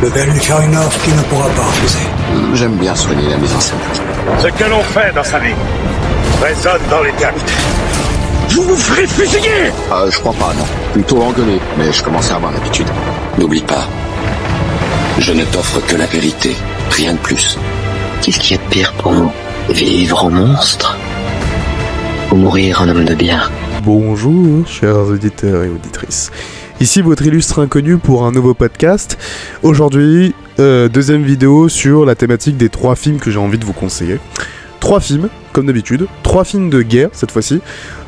Le bel Lucharinov qui ne pourra pas refuser. J'aime bien soigner la mise en scène. Ce que l'on fait dans sa vie résonne dans l'éternité. Vous vous ferez fusiller! Je crois pas, non. Plutôt engueuler, mais je commence à avoir l'habitude. N'oublie pas, je ne t'offre que la vérité, rien de plus. Qu'est-ce qu'il y a de pire pour nous? Vivre en monstre? Ou mourir en homme de bien? Bonjour, chers auditeurs et auditrices. Ici votre illustre inconnu pour un nouveau podcast. Aujourd'hui, deuxième vidéo sur la thématique des 3 films que j'ai envie de vous conseiller. 3 films, comme d'habitude, 3 films de guerre cette fois-ci.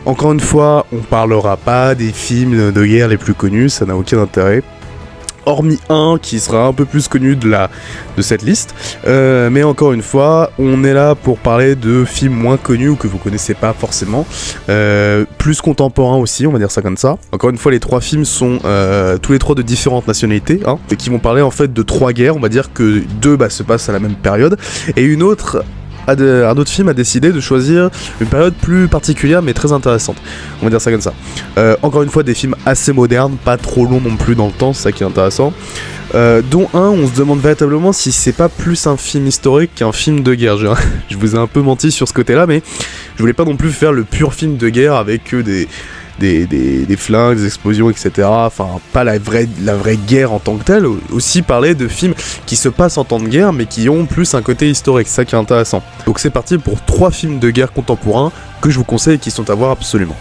Encore une fois, on parlera pas des films de guerre les plus connus, ça n'a aucun intérêt. Hormis un qui sera un peu plus connu de cette liste. Mais encore une fois, on est là pour parler de films moins connus ou que vous connaissez pas forcément. Plus contemporains aussi, on va dire ça comme ça. Encore une fois, les 3 films sont tous les 3 de différentes nationalités, hein, et qui vont parler en fait de 3 guerres. On va dire que 2 se passent à la même période. Et un autre film a décidé de choisir une période plus particulière mais très intéressante. On va dire ça comme ça. Encore une fois, des films assez modernes, pas trop longs non plus dans le temps, c'est ça qui est intéressant. Dont un, on se demande véritablement si c'est pas plus un film historique qu'un film de guerre. Je vous ai un peu menti sur ce côté-là, mais je voulais pas non plus faire le pur film de guerre avec des flingues, des explosions, etc. Enfin, pas la vraie guerre en tant que telle. Aussi parler de films qui se passent en temps de guerre, mais qui ont plus un côté historique. C'est ça qui est intéressant. Donc c'est parti pour 3 films de guerre contemporains que je vous conseille et qui sont à voir absolument.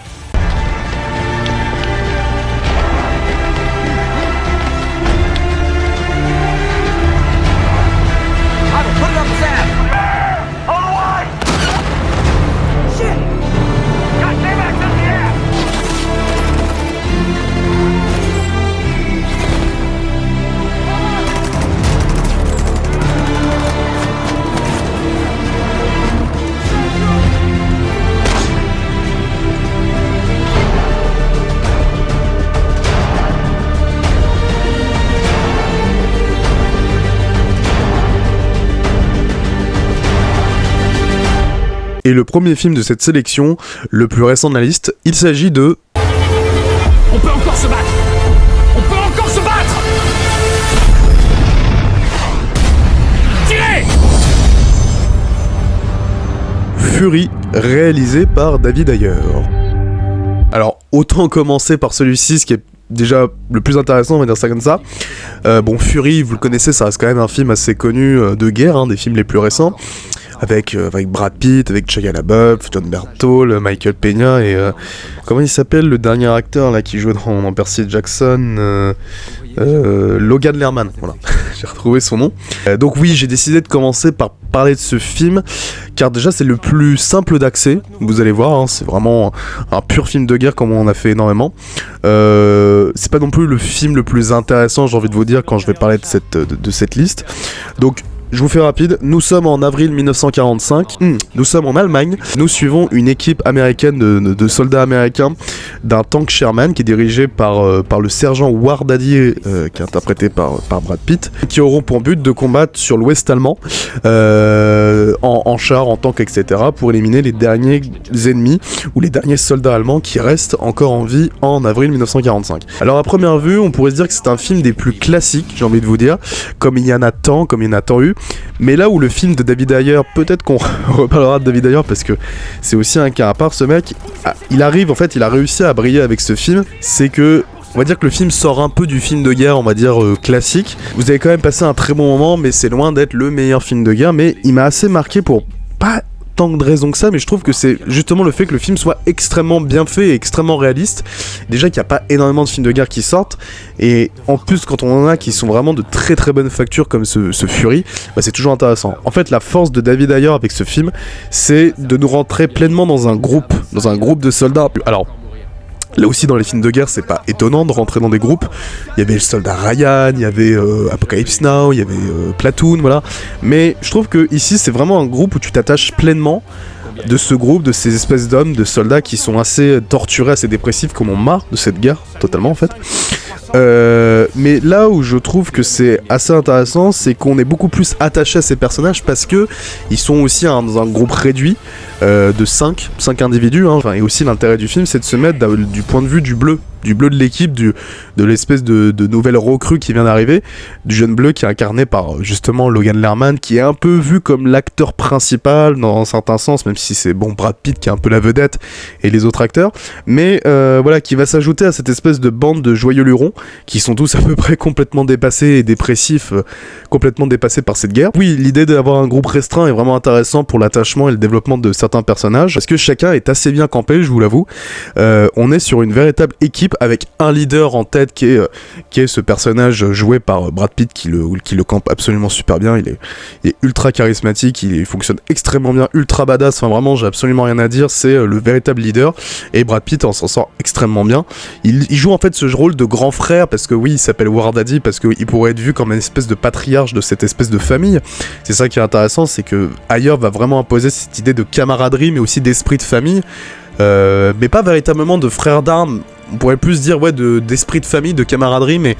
Et le premier film de cette sélection, le plus récent de la liste, il s'agit de... On peut encore se battre! On peut encore se battre! Tirez! Fury, réalisé par David Ayer. Alors, autant commencer par celui-ci, ce qui est déjà le plus intéressant, on va dire ça comme ça. Fury, vous le connaissez, ça reste quand même un film assez connu de guerre, un des films les plus récents. Avec Brad Pitt, avec Shia LaBeouf, John Berthold, Michael Peña et comment il s'appelle le dernier acteur là qui joue dans Percy Jackson, Logan Lerman, voilà, j'ai retrouvé son nom. Donc oui, j'ai décidé de commencer par parler de ce film, car déjà c'est le plus simple d'accès, vous allez voir, hein, c'est vraiment un pur film de guerre comme on en a fait énormément. C'est pas non plus le film le plus intéressant, j'ai envie de vous dire, quand je vais parler de cette liste. Donc je vous fais rapide, nous sommes en avril 1945, nous sommes en Allemagne, nous suivons une équipe américaine de soldats américains d'un tank Sherman qui est dirigé par le sergent Wardadier, qui est interprété par Brad Pitt, qui auront pour but de combattre sur l'ouest allemand, en char, en tank, etc. pour éliminer les derniers ennemis ou les derniers soldats allemands qui restent encore en vie en avril 1945. Alors à première vue, on pourrait se dire que c'est un film des plus classiques, j'ai envie de vous dire, comme il y en a tant eu. Mais là où le film de David Ayer, peut-être qu'on reparlera de David Ayer parce que c'est aussi un cas à part, ce mec, il a réussi à briller avec ce film, c'est que on va dire que le film sort un peu du film de guerre, on va dire classique. Vous avez quand même passé un très bon moment, mais c'est loin d'être le meilleur film de guerre, mais il m'a assez marqué pour pas tant de raisons que ça, mais je trouve que c'est justement le fait que le film soit extrêmement bien fait et extrêmement réaliste. Déjà qu'il n'y a pas énormément de films de guerre qui sortent, et en plus quand on en a qui sont vraiment de très très bonne facture comme ce Fury, c'est toujours intéressant. En fait, la force de David Ayer avec ce film, c'est de nous rentrer pleinement dans un groupe de soldats. Alors là aussi, dans les films de guerre, c'est pas étonnant de rentrer dans des groupes. Il y avait le soldat Ryan, il y avait Apocalypse Now, il y avait Platoon, voilà. Mais je trouve que ici, c'est vraiment un groupe où tu t'attaches pleinement de ce groupe, de ces espèces d'hommes, de soldats qui sont assez torturés, assez dépressifs, comme on marre de cette guerre, totalement en fait. Mais là où je trouve que c'est assez intéressant, c'est qu'on est beaucoup plus attaché à ces personnages parce que ils sont aussi dans un groupe réduit de 5 individus, hein. Et aussi l'intérêt du film, c'est de se mettre du point de vue du bleu. bleu de l'équipe, de l'espèce de nouvelle recrue qui vient d'arriver, du jeune bleu qui est incarné par justement Logan Lerman, qui est un peu vu comme l'acteur principal dans un certain sens, même si c'est bon Brad Pitt qui est un peu la vedette et les autres acteurs, mais voilà, qui va s'ajouter à cette espèce de bande de joyeux lurons qui sont tous à peu près complètement dépassés et dépressifs, complètement dépassés par cette guerre. Oui, l'idée d'avoir un groupe restreint est vraiment intéressant pour l'attachement et le développement de certains personnages, parce que chacun est assez bien campé, je vous l'avoue. On est sur une véritable équipe avec un leader en tête qui est ce personnage joué par Brad Pitt qui le campe absolument super bien. Il est ultra charismatique, il fonctionne extrêmement bien, ultra badass, enfin vraiment j'ai absolument rien à dire, c'est le véritable leader, et Brad Pitt s'en sort extrêmement bien. Il joue en fait ce rôle de grand frère, parce que oui, il s'appelle War Daddy, parce qu'il pourrait être vu comme une espèce de patriarche de cette espèce de famille. C'est ça qui est intéressant, c'est que Ayer va vraiment imposer cette idée de camaraderie, mais aussi d'esprit de famille, mais pas véritablement de frère d'armes. On pourrait plus dire d'esprit de famille, de camaraderie, mais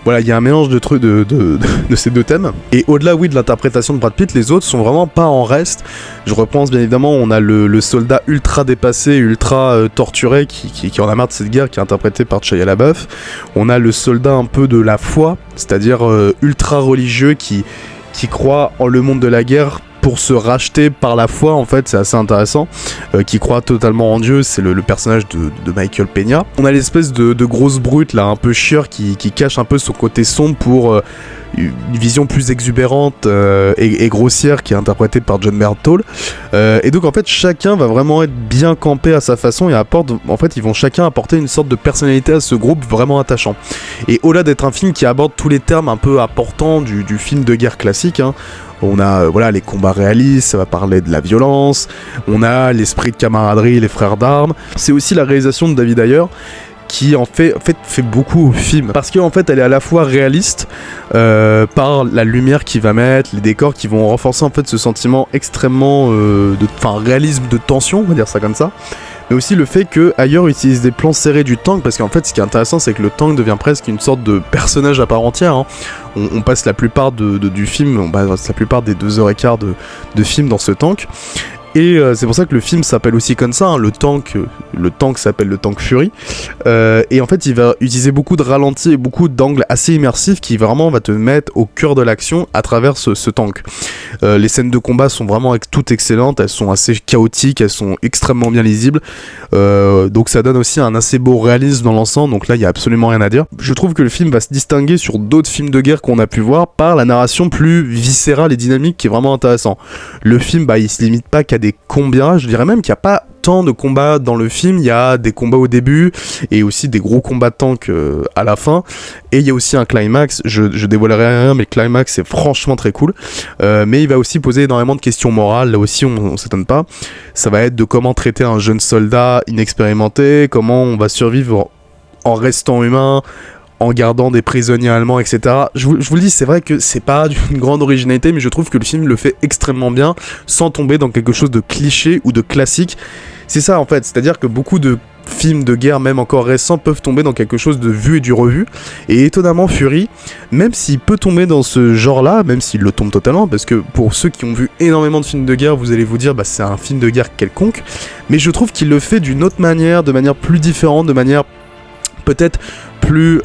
voilà, il y a un mélange de trucs de ces deux thèmes. Et au-delà, oui, de l'interprétation de Brad Pitt, les autres sont vraiment pas en reste. Je repense bien évidemment, on a le soldat ultra dépassé, ultra torturé, qui en a marre de cette guerre, qui est interprété par Shia LaBeouf. On a le soldat un peu de la foi, c'est-à-dire ultra religieux, qui croit en le monde de la guerre pour se racheter par la foi, en fait, c'est assez intéressant, qui croit totalement en Dieu, c'est le personnage de Michael Peña. On a l'espèce de grosse brute, là, un peu chieur, qui cache un peu son côté sombre pour une vision plus exubérante et grossière, qui est interprétée par John Bernthal. Et donc, en fait, chacun va vraiment être bien campé à sa façon, et ils vont chacun apporter une sorte de personnalité à ce groupe vraiment attachant. Et au-delà d'être un film qui aborde tous les termes un peu importants du film de guerre classique, hein, on a les combats réalistes, ça va parler de la violence, on a l'esprit de camaraderie, les frères d'armes. C'est aussi la réalisation de David Ayer qui fait beaucoup au film, parce qu'en fait elle est à la fois réaliste par la lumière qu'il va mettre, les décors qui vont renforcer en fait ce sentiment extrêmement réalisme de tension, on va dire ça comme ça, mais aussi le fait que Ayer utilise des plans serrés du tank, parce qu'en fait ce qui est intéressant c'est que le tank devient presque une sorte de personnage à part entière, hein. On passe la plupart du film, on passe la plupart des 2h15 de film dans ce tank. Et c'est pour ça que le film s'appelle aussi comme ça, hein, le tank s'appelle le tank Fury, et en fait il va utiliser beaucoup de ralentis et beaucoup d'angles assez immersifs qui vraiment va te mettre au cœur de l'action à travers ce tank. Les scènes de combat sont vraiment toutes excellentes, elles sont assez chaotiques, elles sont extrêmement bien lisibles, donc ça donne aussi un assez beau réalisme dans l'ensemble, donc là il y a absolument rien à dire. Je trouve que le film va se distinguer sur d'autres films de guerre qu'on a pu voir par la narration plus viscérale et dynamique qui est vraiment intéressant. Le film il se limite pas qu'à des combats, je dirais même qu'il n'y a pas tant de combats dans le film, il y a des combats au début et aussi des gros combats de tank à la fin, et il y a aussi un climax, je dévoilerai rien, mais le climax est franchement très cool, mais il va aussi poser énormément de questions morales, là aussi on s'étonne pas, ça va être de comment traiter un jeune soldat inexpérimenté, comment on va survivre en restant humain, en gardant des prisonniers allemands, etc. Je vous le dis, c'est vrai que c'est pas d'une grande originalité, mais je trouve que le film le fait extrêmement bien, sans tomber dans quelque chose de cliché ou de classique. C'est ça en fait, c'est-à-dire que beaucoup de films de guerre, même encore récents, peuvent tomber dans quelque chose de vu et du revu, et étonnamment Fury, même s'il peut tomber dans ce genre-là, même s'il le tombe totalement, parce que pour ceux qui ont vu énormément de films de guerre, vous allez vous dire, c'est un film de guerre quelconque, mais je trouve qu'il le fait d'une autre manière, de manière plus différente, de manière peut-être plus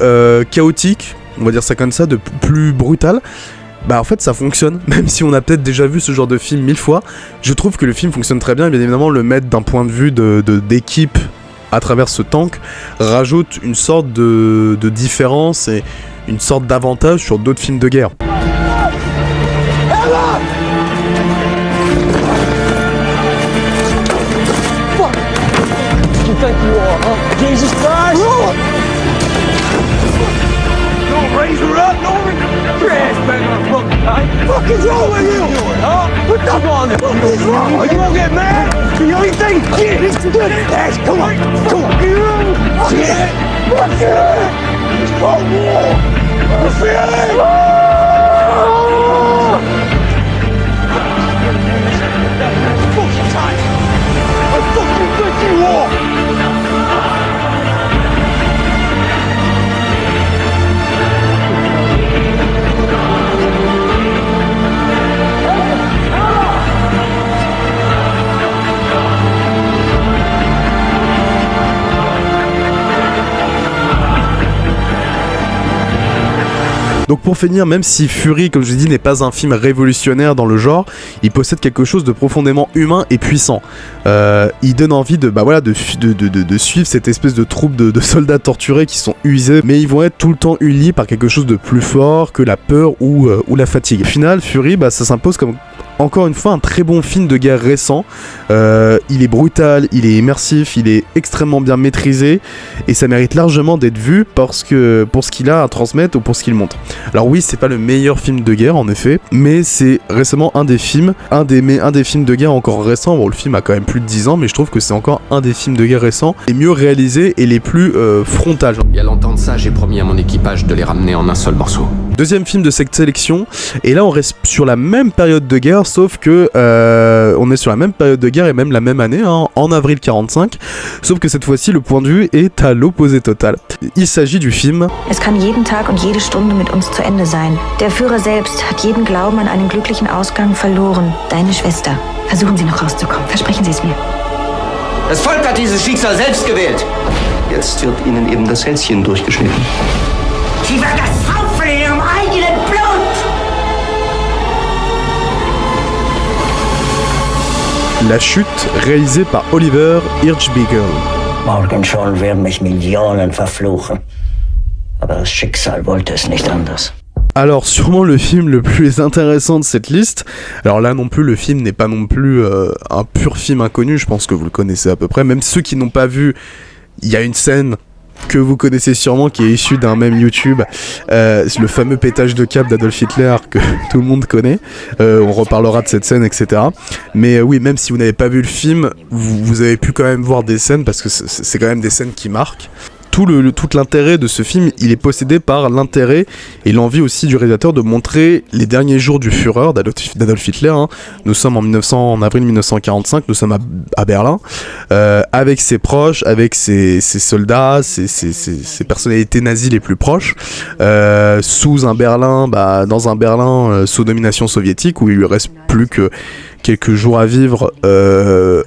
chaotique, on va dire ça comme ça, de plus brutal. En fait ça fonctionne, même si on a peut-être déjà vu ce genre de film 1000 fois, je trouve que le film fonctionne très bien, et bien évidemment le mettre d'un point de vue d'équipe à travers ce tank rajoute une sorte de différence et une sorte d'avantage sur d'autres films de guerre. Jesus Christ! Don't raise her up, Norman! Your ass better not fucking die! What is wrong with you? Huh? What the fuck is wrong? Are you gonna get mad? Do you anything? Get it! Good ass! Come on! Come on! Get it! Fuck it! It's Cold War! You feel it? Fucking time! I fucking think you are! Donc pour finir, même si Fury, comme je l'ai dit, n'est pas un film révolutionnaire dans le genre, il possède quelque chose de profondément humain et puissant. Il donne envie de suivre cette espèce de troupe de soldats torturés qui sont usés, mais ils vont être tout le temps unis par quelque chose de plus fort que la peur ou la fatigue. Au final, Fury, ça s'impose comme encore une fois un très bon film de guerre récent. Il est brutal, il est immersif, il est extrêmement bien maîtrisé et ça mérite largement d'être vu pour ce qu'il a à transmettre ou pour ce qu'il montre. Alors oui, c'est pas le meilleur film de guerre en effet, mais c'est récemment un des films de guerre encore récents. Bon, le film a quand même plus de 10 ans, mais je trouve que c'est encore un des films de guerre récents les mieux réalisés et les plus frontales. Il y a longtemps de ça, j'ai promis à mon équipage de les ramener en un seul morceau. Deuxième film de cette sélection, et là on reste sur la même période de guerre, sauf que on est sur la même période de guerre et même la même année, en avril 45, sauf que cette fois-ci le point de vue est à l'opposé total. Il s'agit du film Es kann jeden Tag und jede Stunde mit uns zu Ende sein. Der Führer selbst hat jeden Glauben an einen glücklichen Ausgang verloren. Deine Schwester. Versuchen Sie noch rauszukommen. Versprechen Sie es mir. Das Volk hat dieses Schicksal selbst gewählt. Jetzt wird Ihnen eben das Hälschen durchgeschnitten. Sie wird das saufen in ihrem eigenen Blut! La Chute, réalisé par Oliver Hirschbiegel. Morgen schon werden mich Millionen verfluchen. Aber das Schicksal wollte es nicht anders. Alors sûrement le film le plus intéressant de cette liste. Alors là non plus, le film n'est pas non plus un pur film inconnu, je pense que vous le connaissez à peu près. Même ceux qui n'ont pas vu, il y a une scène que vous connaissez sûrement qui est issue d'un même YouTube, c'est le fameux pétage de câble d'Adolf Hitler que tout le monde connaît. On reparlera de cette scène, etc. Mais oui, même si vous n'avez pas vu le film, vous avez pu quand même voir des scènes parce que c'est quand même des scènes qui marquent. Tout l'intérêt de ce film, il est possédé par l'intérêt et l'envie aussi du réalisateur de montrer les derniers jours du Führer, d'Adolf Hitler. Nous sommes en avril 1945, nous sommes à Berlin, avec ses proches, avec ses soldats, ses personnalités nazies les plus proches, dans un Berlin sous domination soviétique où il lui reste plus que quelques jours à vivre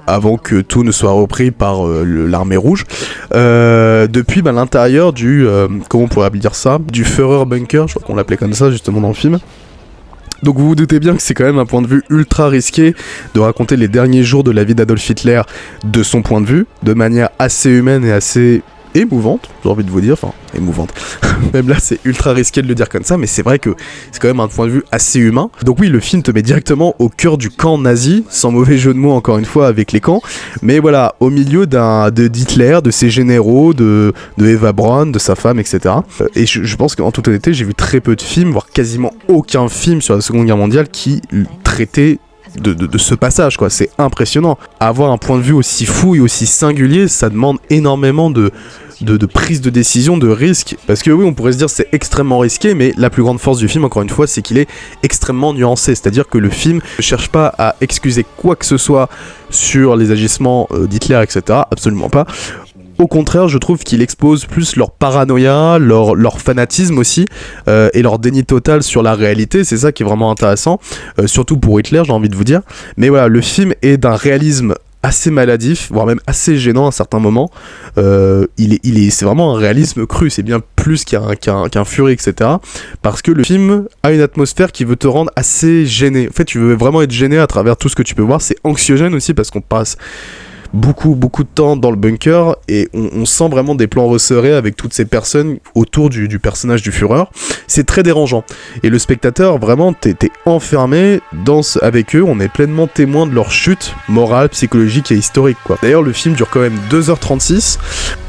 avant que tout ne soit repris par l'armée rouge. Depuis l'intérieur du comment on pourrait dire ça, du Führer Bunker, je crois qu'on l'appelait comme ça justement dans le film. Donc vous vous doutez bien que c'est quand même un point de vue ultra risqué de raconter les derniers jours de la vie d'Adolf Hitler de son point de vue, de manière assez humaine et assez émouvante, j'ai envie de vous dire, enfin émouvante, même là c'est ultra risqué de le dire comme ça, mais c'est vrai que c'est quand même un point de vue assez humain. Donc oui, le film te met directement au cœur du camp nazi, sans mauvais jeu de mots encore une fois avec les camps, mais voilà, au milieu d'Hitler, de ses généraux, de Eva Braun, de sa femme, etc. Et je pense qu'en toute honnêteté, j'ai vu très peu de films, voire quasiment aucun film sur la Seconde Guerre mondiale qui traitait de ce passage, quoi. C'est impressionnant. Avoir un point de vue aussi fou et aussi singulier, ça demande énormément de prise de décision, de risque, parce que oui, on pourrait se dire c'est extrêmement risqué, mais la plus grande force du film, encore une fois, c'est qu'il est extrêmement nuancé, c'est-à-dire que le film ne cherche pas à excuser quoi que ce soit sur les agissements d'Hitler, etc., absolument pas. Au contraire, je trouve qu'il expose plus leur paranoïa, leur fanatisme aussi, et leur déni total sur la réalité. C'est ça qui est vraiment intéressant, surtout pour Hitler, j'ai envie de vous dire. Mais voilà, le film est d'un réalisme assez maladif, voire même assez gênant à certains moments. C'est vraiment un réalisme cru, c'est bien plus qu'un Fury, etc. Parce que le film a une atmosphère qui veut te rendre assez gêné. En fait, tu veux vraiment être gêné à travers tout ce que tu peux voir. C'est anxiogène aussi parce qu'on passe beaucoup de temps dans le bunker et on sent vraiment des plans resserrés avec toutes ces personnes autour du personnage du Führer. C'est très dérangeant et le spectateur, vraiment, t'es enfermé avec eux. On est pleinement témoin de leur chute morale, psychologique et historique, quoi. D'ailleurs, le film dure quand même 2h36.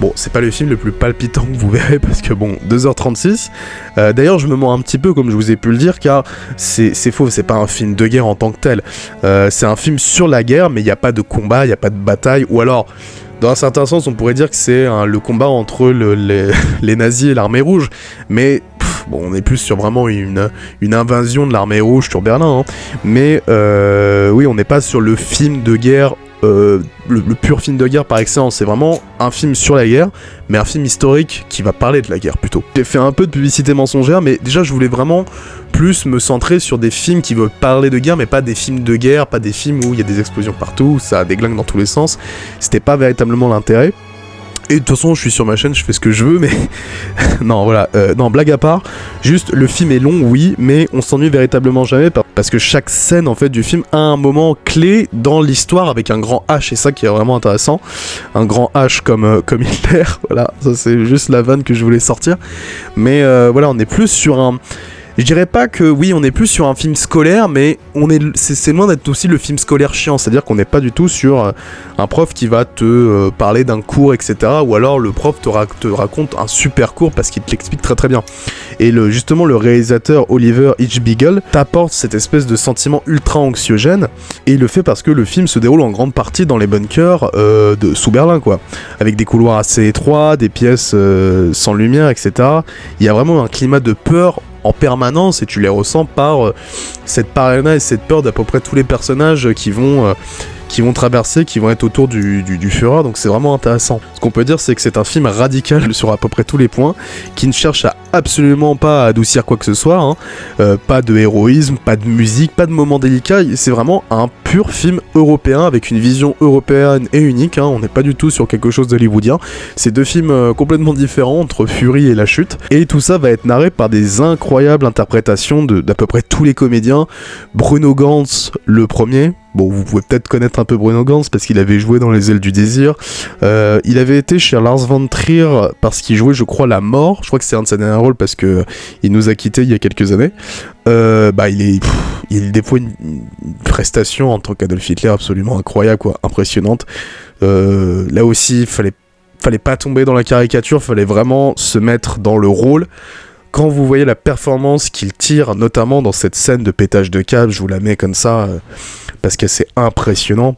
Bon, c'est pas le film le plus palpitant que vous verrez parce que bon, 2h36. D'ailleurs, je me mens un petit peu, comme je vous ai pu le dire, car c'est faux, c'est pas un film de guerre en tant que tel. C'est un film sur la guerre, mais il n'y a pas de combat, il n'y a pas de bataille. Ou alors, dans un certain sens, on pourrait dire que c'est le combat entre les nazis et l'armée rouge. Mais bon, on est plus sur vraiment une invasion de l'armée rouge sur Berlin. Mais oui, on n'est pas sur le film de guerre, le pur film de guerre par excellence. C'est vraiment un film sur la guerre, mais un film historique qui va parler de la guerre plutôt. J'ai fait un peu de publicité mensongère, mais déjà je voulais vraiment plus me centrer sur des films qui veulent parler de guerre, mais pas des films de guerre, pas des films où il y a des explosions partout, où ça déglingue dans tous les sens. C'était pas véritablement l'intérêt. Et de toute façon, je suis sur ma chaîne, je fais ce que je veux, mais non, voilà, non, blague à part, juste le film est long, oui, mais on s'ennuie véritablement jamais parce que chaque scène en fait du film a un moment clé dans l'histoire avec un grand H, et ça qui est vraiment intéressant, un grand H comme Hitler, voilà, ça c'est juste la vanne que je voulais sortir, mais voilà, on est plus sur un... Je dirais pas que oui, on est plus sur un film scolaire, mais c'est loin d'être aussi le film scolaire chiant, c'est-à-dire qu'on n'est pas du tout sur un prof qui va te parler d'un cours, etc. Ou alors le prof te raconte un super cours parce qu'il te l'explique très très bien. Et justement, le réalisateur Oliver H. Beagle t'apporte cette espèce de sentiment ultra anxiogène, et il le fait parce que le film se déroule en grande partie dans les bunkers sous Berlin, quoi, avec des couloirs assez étroits, des pièces sans lumière, etc. Il y a vraiment un climat de peur en permanence, et tu les ressens par cette paranoïa et cette peur d'à peu près tous les personnages qui vont traverser, qui vont être autour du Führer, donc c'est vraiment intéressant. Ce qu'on peut dire, c'est que c'est un film radical sur à peu près tous les points, qui ne cherche absolument pas à adoucir quoi que ce soit, hein. Pas de héroïsme, pas de musique, pas de moments délicats, c'est vraiment un pur film européen, avec une vision européenne et unique, hein. On n'est pas du tout sur quelque chose d'hollywoodien, c'est deux films complètement différents entre Fury et La Chute, et tout ça va être narré par des incroyables interprétations d'à peu près tous les comédiens. Bruno Ganz, le premier. Bon, vous pouvez peut-être connaître un peu Bruno Ganz parce qu'il avait joué dans Les Ailes du Désir. Il avait été chez Lars von Trier parce qu'il jouait, je crois, la mort. Je crois que c'est un de ses derniers rôles parce que il nous a quittés il y a quelques années. Il déploie une prestation en tant qu'Adolf Hitler absolument incroyable, quoi, impressionnante. Là aussi, fallait pas tomber dans la caricature, fallait vraiment se mettre dans le rôle. Quand vous voyez la performance qu'il tire, notamment dans cette scène de pétage de câble, je vous la mets comme ça, parce que c'est impressionnant,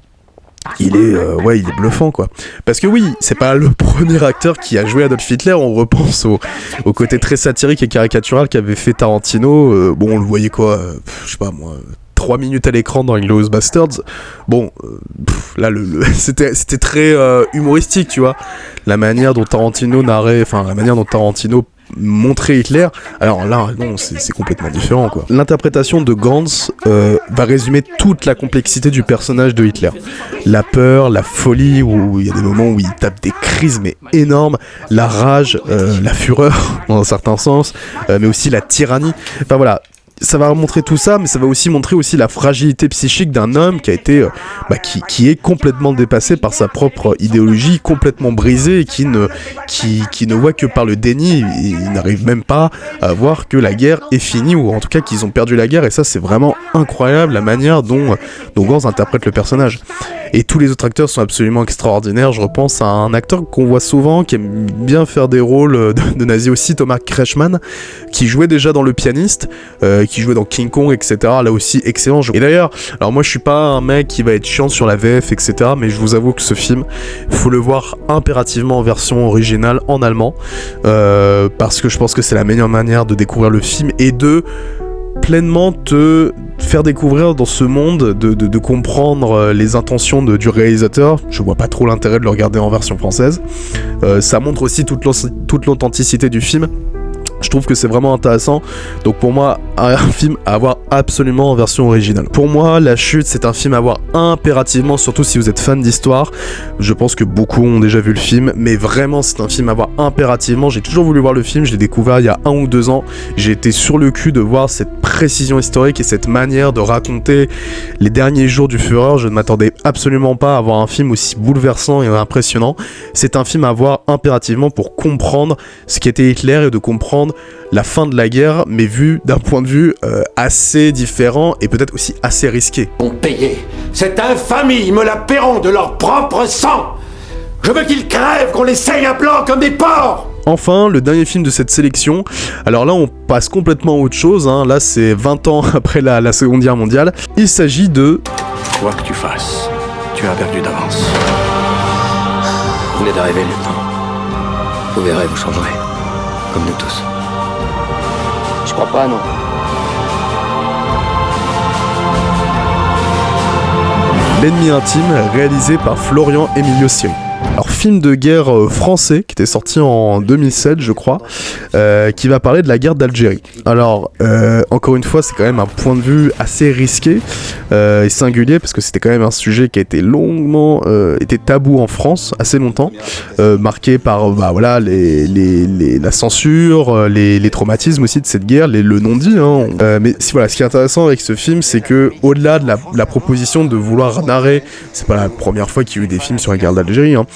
il est bluffant, quoi. Parce que oui, c'est pas le premier acteur qui a joué Adolf Hitler, on repense au côté très satirique et caricatural qu'avait fait Tarantino, bon, on le voyait quoi, je sais pas moi... 3 minutes à l'écran dans Inglourious Basterds. Bon, là, c'était très humoristique, tu vois. La manière dont Tarantino narrait, enfin, la manière dont Tarantino montrait Hitler, alors là, non, c'est complètement différent, quoi. L'interprétation de Ganz va résumer toute la complexité du personnage de Hitler. La peur, la folie, où il y a des moments où il tape des crises, mais énormes, la rage, la fureur, dans un certain sens, mais aussi la tyrannie. Enfin, voilà. Ça va montrer tout ça, mais ça va aussi montrer la fragilité psychique d'un homme qui a été, qui est complètement dépassé par sa propre idéologie, complètement brisé, et qui ne voit que par le déni. Il n'arrive même pas à voir que la guerre est finie, ou en tout cas qu'ils ont perdu la guerre, et ça c'est vraiment incroyable la manière dont Ganz interprète le personnage. Et tous les autres acteurs sont absolument extraordinaires. Je repense à un acteur qu'on voit souvent, qui aime bien faire des rôles de nazi aussi, Thomas Kretschmann, qui jouait déjà dans Le Pianiste, qui jouait dans King Kong, etc. Là aussi, excellent. Et d'ailleurs, alors moi je suis pas un mec qui va être chiant sur la VF, etc. Mais je vous avoue que ce film, faut le voir impérativement en version originale, en allemand, parce que je pense que c'est la meilleure manière de découvrir le film et de pleinement te faire découvrir dans ce monde, de comprendre les intentions du réalisateur. Je vois pas trop l'intérêt de le regarder en version française. Ça montre aussi toute l'authenticité du film. Je trouve que c'est vraiment intéressant. Donc pour moi, un film à voir absolument en version originale. Pour moi, La Chute, c'est un film à voir impérativement, surtout si vous êtes fan d'histoire. Je pense que beaucoup ont déjà vu le film, mais vraiment, c'est un film à voir impérativement. J'ai toujours voulu voir le film, je l'ai découvert il y a 1 ou 2 ans. J'ai été sur le cul de voir cette précision historique et cette manière de raconter les derniers jours du Führer. Je ne m'attendais absolument pas à voir un film aussi bouleversant et impressionnant. C'est un film à voir impérativement pour comprendre ce qu'était Hitler et de comprendre la fin de la guerre, mais vu d'un point de vue assez différent et peut-être aussi assez risqué. Ont payé. Cette infamie, ils me la paieront de leur propre sang. Je veux qu'ils crèvent, qu'on les saigne à blanc comme des porcs. Enfin, le dernier film de cette sélection, alors là on passe complètement à autre chose, hein. Là c'est 20 ans après la Seconde Guerre mondiale. Il s'agit de... Quoi que tu fasses, tu as perdu d'avance. Vous venez d'arriver, lieutenant. Vous verrez, vous changerez. Comme nous tous. Je crois pas, non. L'ennemi intime, réalisé par Florian Emilio Siri. Alors film de guerre français qui était sorti en 2007 je crois, qui va parler de la guerre d'Algérie. Alors encore une fois c'est quand même un point de vue assez risqué et singulier parce que c'était quand même un sujet qui a été longuement été tabou en France assez longtemps, marqué par voilà la censure, les traumatismes aussi de cette guerre, le non-dit hein. Mais voilà, ce qui est intéressant avec ce film c'est que au-delà de la proposition de vouloir narrer, c'est pas la première fois qu'il y a eu des films sur la guerre d'Algérie hein,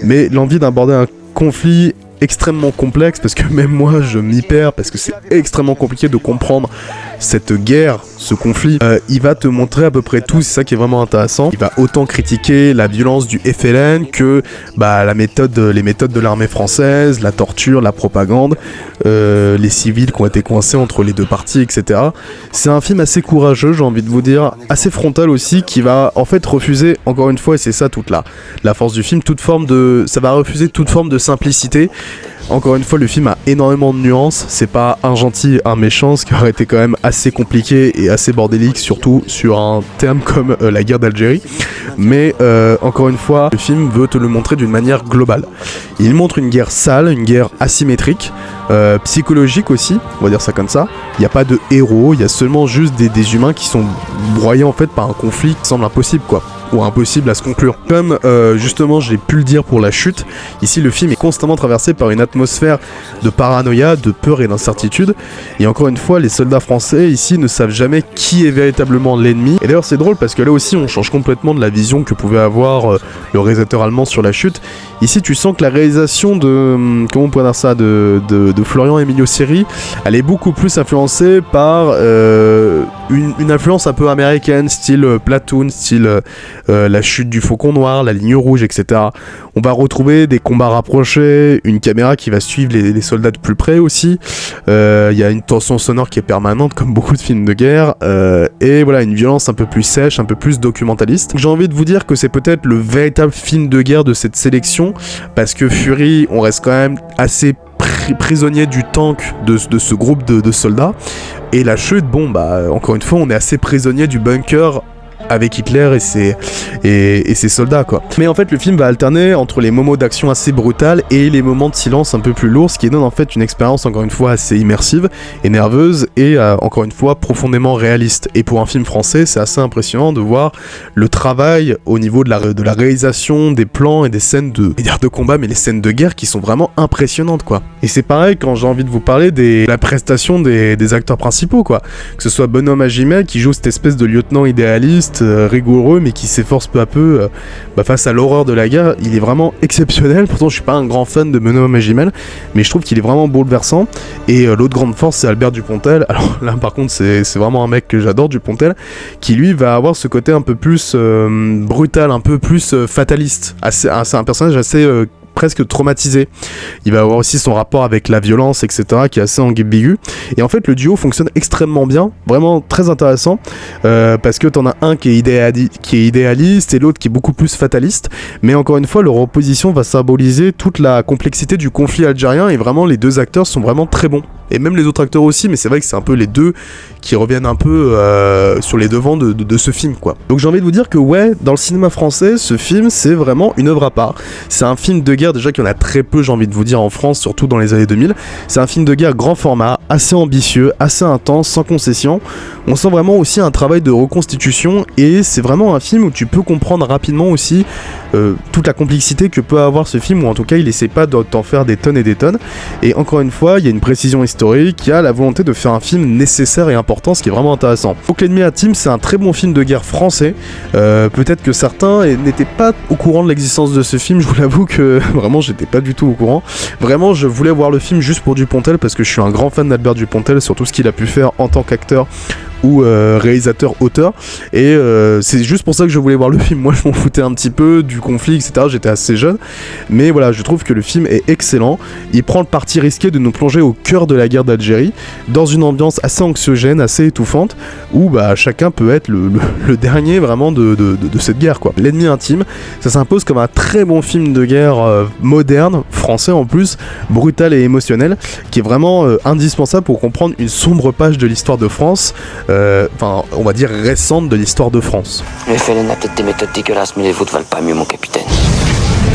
mais l'envie d'aborder un conflit extrêmement complexe, parce que même moi je m'y perds, parce que c'est extrêmement compliqué de comprendre cette guerre, ce conflit. Il va te montrer à peu près tout, c'est ça qui est vraiment intéressant. Il va autant critiquer la violence du FLN que les méthodes de l'armée française, la torture, la propagande, les civils qui ont été coincés entre les deux parties, etc. C'est un film assez courageux, j'ai envie de vous dire, assez frontal aussi, qui va en fait refuser, encore une fois, et c'est ça toute la force du film, ça va refuser toute forme de simplicité. Encore une fois, le film a énormément de nuances, c'est pas un gentil, un méchant, ce qui aurait été quand même assez compliqué et assez bordélique, surtout sur un terme comme la guerre d'Algérie. Mais encore une fois, le film veut te le montrer d'une manière globale. Il montre une guerre sale, une guerre asymétrique, psychologique aussi, on va dire ça comme ça. Il n'y a pas de héros, il y a seulement juste des humains qui sont broyés en fait par un conflit qui semble impossible quoi, ou impossible à se conclure. Comme justement j'ai pu le dire pour La Chute, ici le film est constamment traversé par une atmosphère de paranoïa, de peur et d'incertitude, et encore une fois les soldats français ici ne savent jamais qui est véritablement l'ennemi. Et d'ailleurs c'est drôle parce que là aussi on change complètement de la vision que pouvait avoir le réalisateur allemand sur La Chute. Ici tu sens que la réalisation de comment on pourrait dire ça, de Florian Emilio Siri, elle est beaucoup plus influencée par une influence un peu américaine, style Platoon, style La Chute du Faucon Noir, La Ligne Rouge, etc. On va retrouver des combats rapprochés, une caméra qui va suivre les soldats de plus près aussi. Il y a une tension sonore qui est permanente comme beaucoup de films de guerre, et voilà, une violence un peu plus sèche, un peu plus documentaliste. J'ai envie de vous dire que c'est peut-être le véritable film de guerre de cette sélection, parce que Fury, on reste quand même assez prisonnier du tank de ce groupe de soldats, et La Chute, encore une fois on est assez prisonnier du bunker avec Hitler et ses soldats quoi. Mais en fait le film va alterner entre les moments d'action assez brutales et les moments de silence un peu plus lourds, ce qui donne en fait une expérience encore une fois assez immersive et nerveuse et encore une fois profondément réaliste. Et pour un film français c'est assez impressionnant de voir le travail au niveau de la réalisation, des plans et des scènes de combat, mais les scènes de guerre qui sont vraiment impressionnantes quoi. Et c'est pareil quand j'ai envie de vous parler de la prestation des acteurs principaux quoi, que ce soit Benoît Magimel qui joue cette espèce de lieutenant idéaliste rigoureux mais qui s'efforce peu à peu face à l'horreur de la guerre. Il est vraiment exceptionnel. Pourtant je suis pas un grand fan de Benoît Magimel, mais je trouve qu'il est vraiment bouleversant. Et l'autre grande force c'est Albert Dupontel. Alors là par contre c'est vraiment un mec que j'adore, Dupontel, qui lui va avoir ce côté un peu plus brutal, un peu plus fataliste. C'est un personnage assez presque traumatisé. Il va avoir aussi son rapport avec la violence, etc., qui est assez ambigu. Et en fait, le duo fonctionne extrêmement bien, vraiment très intéressant, parce que t'en as un qui est idéaliste et l'autre qui est beaucoup plus fataliste. Mais encore une fois, leur opposition va symboliser toute la complexité du conflit algérien, et vraiment, les deux acteurs sont vraiment très bons. Et même les autres acteurs aussi, mais c'est vrai que c'est un peu les deux qui reviennent un peu sur les devants de ce film, quoi. Donc j'ai envie de vous dire que ouais, dans le cinéma français, ce film, c'est vraiment une œuvre à part. C'est un film de guerre, déjà qu'il y en a très peu, j'ai envie de vous dire, en France, surtout dans les années 2000. C'est un film de guerre grand format, assez ambitieux, assez intense, sans concession. On sent vraiment aussi un travail de reconstitution, et c'est vraiment un film où tu peux comprendre rapidement aussi toute la complexité que peut avoir ce film, ou en tout cas il essaie pas d'en faire des tonnes et des tonnes. Et encore une fois, il y a une précision historique, il y a la volonté de faire un film nécessaire et important, ce qui est vraiment intéressant. Donc L'Ennemi Intime, c'est un très bon film de guerre français. Peut-être que certains n'étaient pas au courant de l'existence de ce film, je vous l'avoue que vraiment j'étais pas du tout au courant. Vraiment je voulais voir le film juste pour Dupontel, parce que je suis un grand fan d'Albert Dupontel, sur tout ce qu'il a pu faire en tant qu'acteur ou réalisateur-auteur, et c'est juste pour ça que je voulais voir le film. Moi je m'en foutais un petit peu du conflit, etc., j'étais assez jeune, mais voilà, je trouve que le film est excellent. Il prend le parti risqué de nous plonger au cœur de la guerre d'Algérie, dans une ambiance assez anxiogène, assez étouffante, où chacun peut être le dernier vraiment de cette guerre, quoi. L'Ennemi Intime, ça s'impose comme un très bon film de guerre moderne, français en plus, brutal et émotionnel, qui est vraiment indispensable pour comprendre une sombre page de l'histoire de France, on va dire récente de l'histoire de France. Le FLN a peut-être des méthodes dégueulasses, mais les vôtres valent pas mieux, mon capitaine.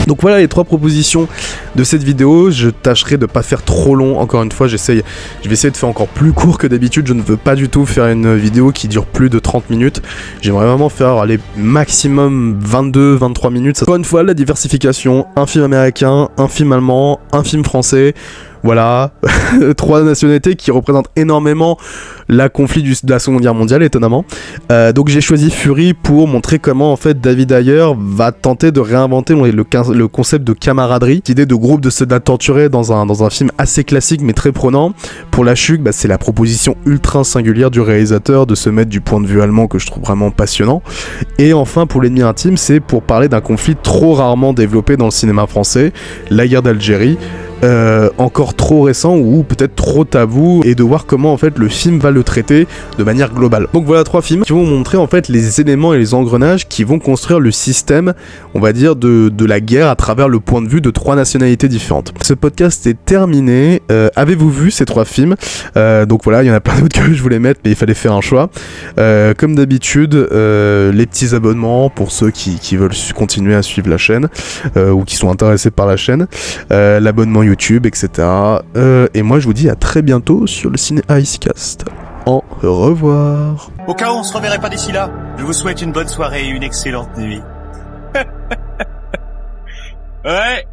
Donc voilà les 3 propositions de cette vidéo. Je tâcherai de pas faire trop long. Encore une fois, je vais essayer de faire encore plus court que d'habitude. Je ne veux pas du tout faire une vidéo qui dure plus de 30 minutes. J'aimerais vraiment faire les maximum 22-23 minutes. Encore une fois, la diversification, un film américain, un film allemand, un film français. Voilà, 3 nationalités qui représentent énormément la conflit de la Seconde Guerre mondiale, étonnamment. Donc j'ai choisi Fury pour montrer comment en fait David Ayer va tenter de réinventer le concept de camaraderie, l'idée de groupe de soldats torturés dans un film assez classique mais très prenant. Pour La Chute, c'est la proposition ultra singulière du réalisateur de se mettre du point de vue allemand que je trouve vraiment passionnant. Et enfin pour L'ennemi intime, c'est pour parler d'un conflit trop rarement développé dans le cinéma français, la guerre d'Algérie. Encore trop récent ou peut-être trop tabou, et de voir comment en fait le film va le traiter de manière globale. Donc voilà 3 films qui vont montrer en fait les éléments et les engrenages qui vont construire le système, on va dire, de la guerre à travers le point de vue de 3 nationalités différentes. Ce podcast est terminé. Avez-vous vu ces 3 films? Donc voilà, il y en a plein d'autres que je voulais mettre, mais il fallait faire un choix. Comme d'habitude, les petits abonnements pour ceux qui veulent continuer à suivre la chaîne ou qui sont intéressés par la chaîne, l'abonnement YouTube, etc. Et moi je vous dis à très bientôt sur le Ciné Icecast. Au revoir. Au cas où on se reverrait pas d'ici là, je vous souhaite une bonne soirée et une excellente nuit. Ouais.